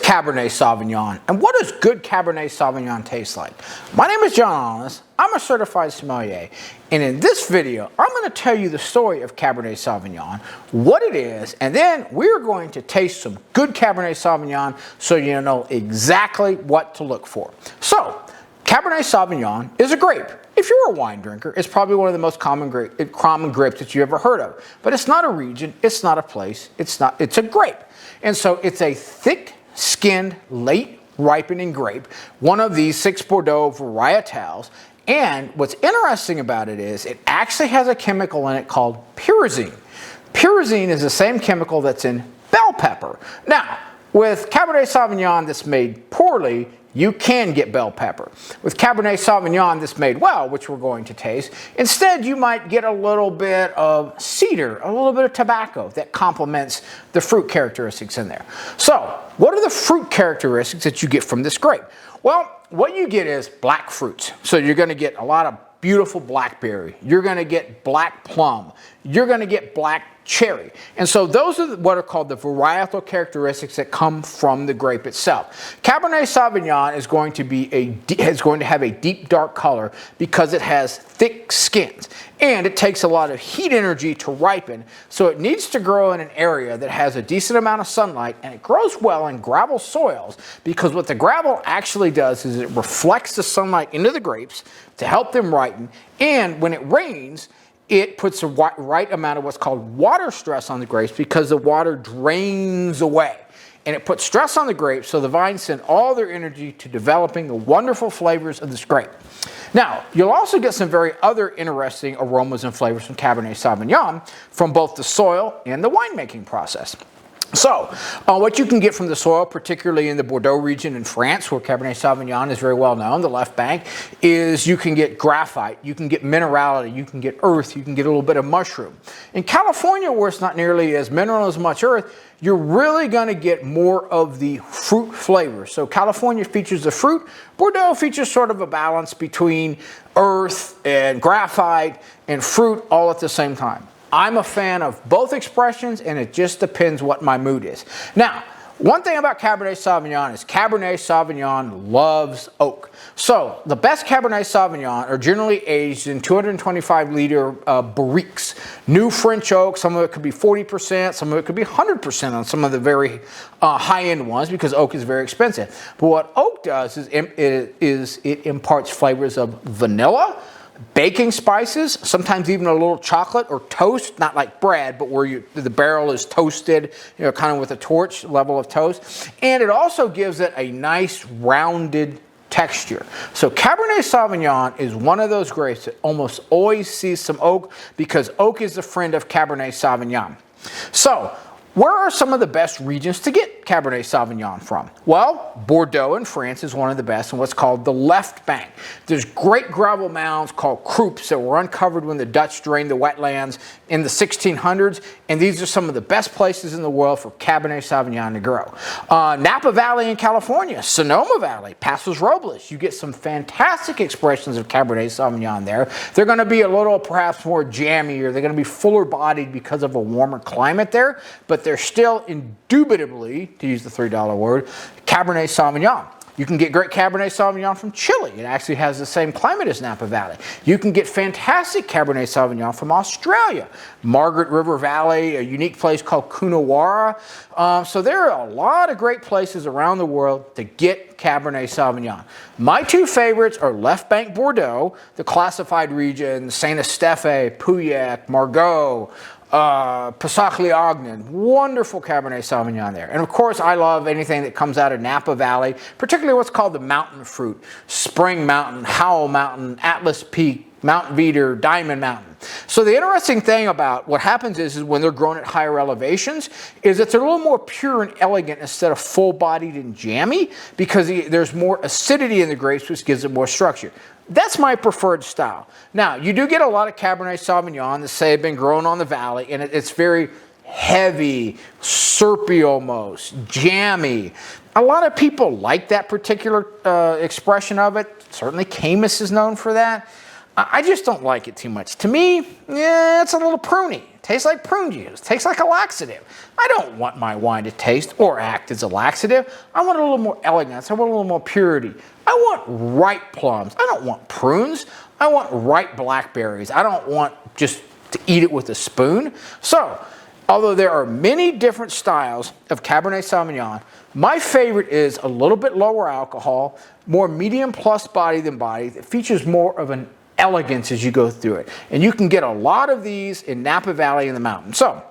Cabernet Sauvignon, and what does good Cabernet Sauvignon taste like? My name is John Alanis. I'm a certified sommelier, and in this video, I'm going to tell you the story of Cabernet Sauvignon, what it is, and then we're going to taste some good Cabernet Sauvignon so you know exactly what to look for. So, Cabernet Sauvignon is a grape. If you're a wine drinker, it's probably one of the most common grapes that you ever heard of. But it's not a region, it's not a place, it's a grape. And so it's a thick-skinned, late ripening grape, one of these 6 Bordeaux varietals. And what's interesting about it is it actually has a chemical in it called pyrazine. Pyrazine is the same chemical that's in bell pepper. Now, with Cabernet Sauvignon that's made poorly, you can get bell pepper. With Cabernet Sauvignon that's made well, which we're going to taste, instead you might get a little bit of cedar, a little bit of tobacco that complements the fruit characteristics in there. So, what are the fruit characteristics that you get from this grape? Well, what you get is black fruits. So you're going to get a lot of beautiful blackberry. You're going to get black plum. You're going to get black cherry. And so those are what are called the varietal characteristics that come from the grape itself. Cabernet Sauvignon is going to have a deep dark color because it has thick skins. And it takes a lot of heat energy to ripen, so it needs to grow in an area that has a decent amount of sunlight, and it grows well in gravel soils because what the gravel actually does is it reflects the sunlight into the grapes to help them ripen, and when it rains, it puts the right amount of what's called water stress on the grapes because the water drains away. And it puts stress on the grapes so the vines send all their energy to developing the wonderful flavors of this grape. Now, you'll also get some very other interesting aromas and flavors from Cabernet Sauvignon from both the soil and the winemaking process. So, what you can get from the soil, particularly in the Bordeaux region in France, where Cabernet Sauvignon is very well known, the left bank, is you can get graphite, you can get minerality, you can get earth, you can get a little bit of mushroom. In California, where it's not nearly as mineral as much earth, you're really going to get more of the fruit flavor. So California features the fruit, Bordeaux features sort of a balance between earth and graphite and fruit all at the same time. I'm a fan of both expressions, and it just depends what my mood is. Now, one thing about Cabernet Sauvignon is Cabernet Sauvignon loves oak. So, the best Cabernet Sauvignon are generally aged in 225-liter barriques. New French oak, some of it could be 40%, some of it could be 100% on some of the very high-end ones because oak is very expensive. But what oak does is it imparts flavors of vanilla, baking spices, sometimes even a little chocolate or toast, not like bread, but where the barrel is toasted, kind of with a torch level of toast. And it also gives it a nice rounded texture. So Cabernet Sauvignon is one of those grapes that almost always sees some oak because oak is the friend of Cabernet Sauvignon. So, where are some of the best regions to get Cabernet Sauvignon from? Well, Bordeaux in France is one of the best in what's called the left bank. There's great gravel mounds called croupes that were uncovered when the Dutch drained the wetlands in the 1600s, and these are some of the best places in the world for Cabernet Sauvignon to grow. Napa Valley in California, Sonoma Valley, Pasos Robles, you get some fantastic expressions of Cabernet Sauvignon there. They're going to be a little perhaps more jammy, or they're going to be fuller bodied because of a warmer climate there, but they're still indubitably, to use the $3 word, Cabernet Sauvignon. You can get great Cabernet Sauvignon from Chile. It actually has the same climate as Napa Valley. You can get fantastic Cabernet Sauvignon from Australia. Margaret River Valley, a unique place called Coonawara. So there are a lot of great places around the world to get Cabernet Sauvignon. My two favorites are Left Bank Bordeaux, the classified region, Saint-Estèphe, Pauillac, Margaux, Passachy-Ognon, wonderful Cabernet Sauvignon there. And of course, I love anything that comes out of Napa Valley, particularly what's called the mountain fruit. Spring Mountain, Howell Mountain, Atlas Peak, Mount Veeder, Diamond Mountain. So the interesting thing about what happens is when they're grown at higher elevations is that they're a little more pure and elegant instead of full-bodied and jammy because there's more acidity in the grapes, which gives it more structure. That's my preferred style. Now, you do get a lot of Cabernet Sauvignon that say have been grown on the valley, and it's very heavy, syrupy almost, jammy. A lot of people like that particular expression of it. Certainly Camus is known for that. I just don't like it too much. To me, yeah, it's a little pruny. Tastes like prune juice. Tastes like a laxative. I don't want my wine to taste or act as a laxative. I want a little more elegance. I want a little more purity. I want ripe plums. I don't want prunes. I want ripe blackberries. I don't want just to eat it with a spoon. So, although there are many different styles of Cabernet Sauvignon, my favorite is a little bit lower alcohol, more medium plus body than body, that features more of an elegance as you go through it. And you can get a lot of these in Napa Valley in the mountains. So,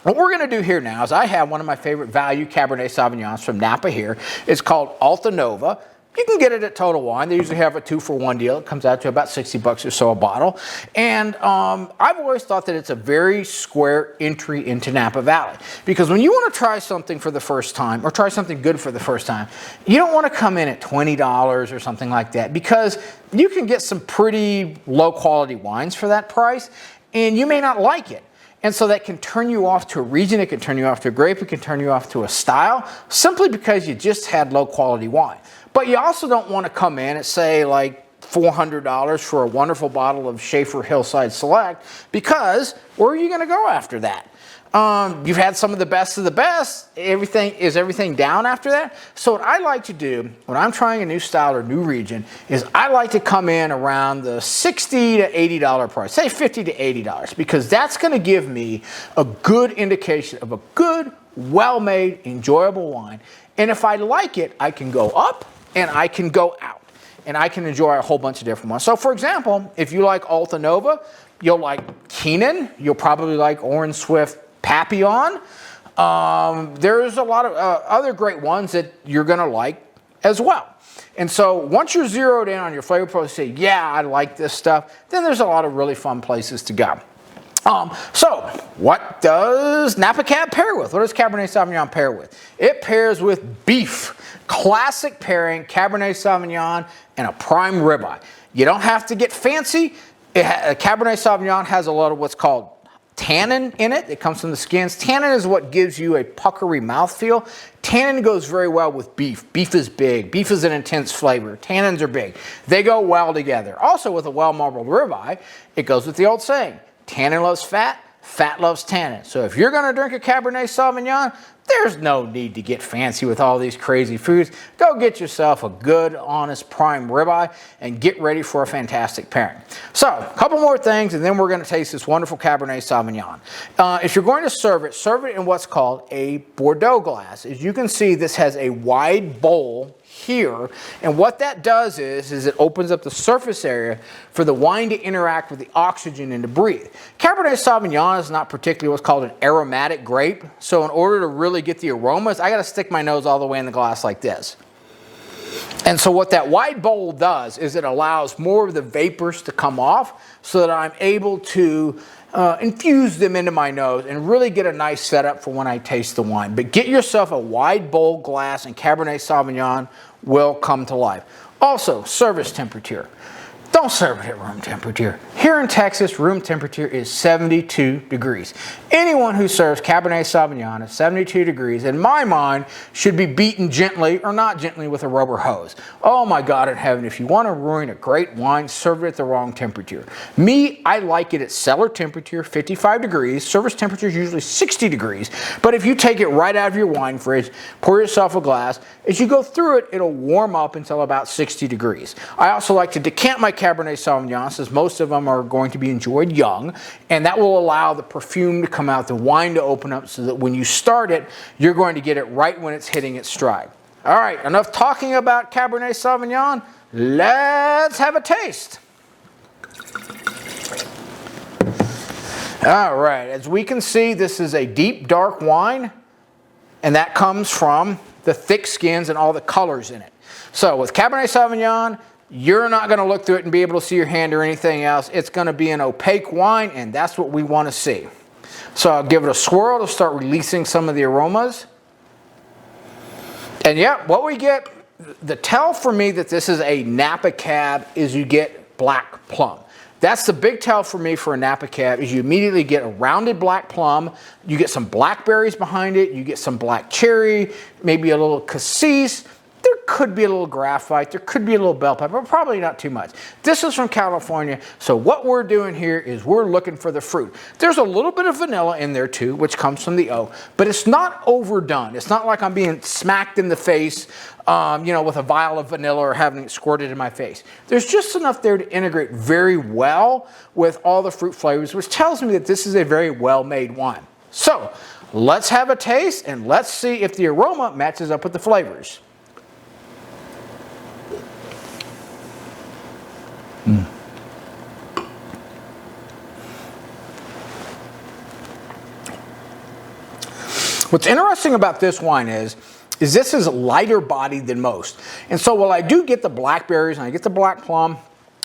what we're going to do here now is I have one of my favorite value Cabernet Sauvignons from Napa here. It's called Alta Nova. You can get it at Total Wine. They usually have a 2-for-1 deal. It comes out to about 60 bucks or so a bottle. And I've always thought that it's a very square entry into Napa Valley. Because when you want to try something for the first time, or try something good for the first time, you don't want to come in at $20 or something like that. Because you can get some pretty low quality wines for that price, and you may not like it. And so that can turn you off to a region, it can turn you off to a grape, it can turn you off to a style, simply because you just had low quality wine. But you also don't want to come in at, say, like $400 for a wonderful bottle of Schaefer Hillside Select, because where are you going to go after that? You've had some of the best of the best. Everything down after that? So what I like to do when I'm trying a new style or new region is I like to come in around the $60 to $80 price, say $50 to $80, because that's going to give me a good indication of a good, well-made, enjoyable wine. And if I like it, I can go up and I can go out, and I can enjoy a whole bunch of different ones. So for example, if you like Alta Nova, you'll like Keenan, you'll probably like Orange Swift Papillon. There's a lot of other great ones that you're gonna like as well. And so once you're zeroed in on your flavor profile, say, yeah, I like this stuff, then there's a lot of really fun places to go. So what does Napa Cab pair with? What does Cabernet Sauvignon pair with? It pairs with beef. Classic pairing, Cabernet Sauvignon and a prime ribeye. You don't have to get fancy. Cabernet Sauvignon has a lot of what's called tannin in it. It comes from the skins. Tannin is what gives you a puckery mouthfeel. Tannin goes very well with beef. Beef is big. Beef is an intense flavor. Tannins are big. They go well together. Also with a well-marbled ribeye, it goes with the old saying, tannin loves fat, fat loves tannin. So if you're going to drink a Cabernet Sauvignon, there's no need to get fancy with all these crazy foods. Go get yourself a good, honest prime ribeye and get ready for a fantastic pairing. So, a couple more things, and then we're going to taste this wonderful Cabernet Sauvignon. If you're going to serve it in what's called a Bordeaux glass. As you can see, this has a wide bowl here, and what that does is it opens up the surface area for the wine to interact with the oxygen and to breathe. Cabernet Sauvignon is not particularly what's called an aromatic grape, so in order to really get the aromas, I got to stick my nose all the way in the glass like this. And so what that wide bowl does is it allows more of the vapors to come off so that I'm able to infuse them into my nose and really get a nice setup for when I taste the wine. But get yourself a wide bowl glass and Cabernet Sauvignon will come to life. Also, service temperature. Don't serve it at room temperature. Here in Texas, room temperature is 72 degrees. Anyone who serves Cabernet Sauvignon at 72 degrees, in my mind, should be beaten gently or not gently with a rubber hose. Oh my God in heaven, if you want to ruin a great wine, serve it at the wrong temperature. Me, I like it at cellar temperature, 55 degrees. Service temperature is usually 60 degrees. But if you take it right out of your wine fridge, pour yourself a glass, as you go through it, it'll warm up until about 60 degrees. I also like to decant my Cabernet Sauvignon, since most of them are going to be enjoyed young, and that will allow the perfume to come out, the wine to open up, so that when you start it, you're going to get it right when it's hitting its stride. All right, enough talking about Cabernet Sauvignon. Let's have a taste. All right, as we can see, this is a deep, dark wine, and that comes from the thick skins and all the colors in it. So with Cabernet Sauvignon, you're not going to look through it and be able to see your hand or anything else. It's going to be an opaque wine, and that's what we want to see. So I'll give it a swirl to start releasing some of the aromas. And yeah, what we get, the tell for me that this is a Napa Cab is you get black plum. That's the big tell for me for a Napa Cab, is you immediately get a rounded black plum, you get some blackberries behind it, you get some black cherry, maybe a little cassis. They're could be a little graphite, there could be a little bell pepper, but probably not too much. This is from California, so what we're doing here is we're looking for the fruit. There's a little bit of vanilla in there too, which comes from the oak, but it's not overdone. It's not like I'm being smacked in the face, you know, with a vial of vanilla or having it squirted in my face. There's just enough there to integrate very well with all the fruit flavors, which tells me that this is a very well-made wine. So let's have a taste and let's see if the aroma matches up with the flavors. What's interesting about this wine is this is lighter bodied than most. And so while I do get the blackberries and I get the black plum,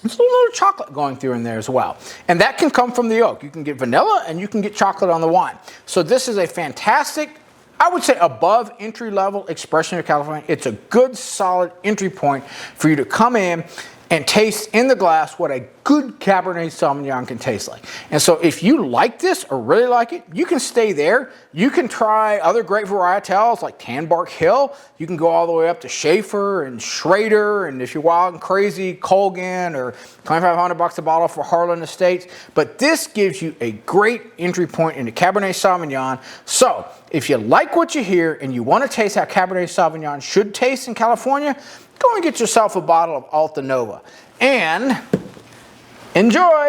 there's a little chocolate going through in there as well. And that can come from the oak. You can get vanilla and you can get chocolate on the wine. So this is a fantastic, I would say above entry level expression of California. It's a good solid entry point for you to come in and taste in the glass what a good Cabernet Sauvignon can taste like. And so if you like this or really like it, you can stay there. You can try other great varietals like Tanbark Hill. You can go all the way up to Schaefer and Schrader, and if you're wild and crazy, Colgan, or $2,500 a bottle for Harlan Estates. But this gives you a great entry point into Cabernet Sauvignon. So if you like what you hear and you want to taste how Cabernet Sauvignon should taste in California, go and get yourself a bottle of Alta Nova and enjoy.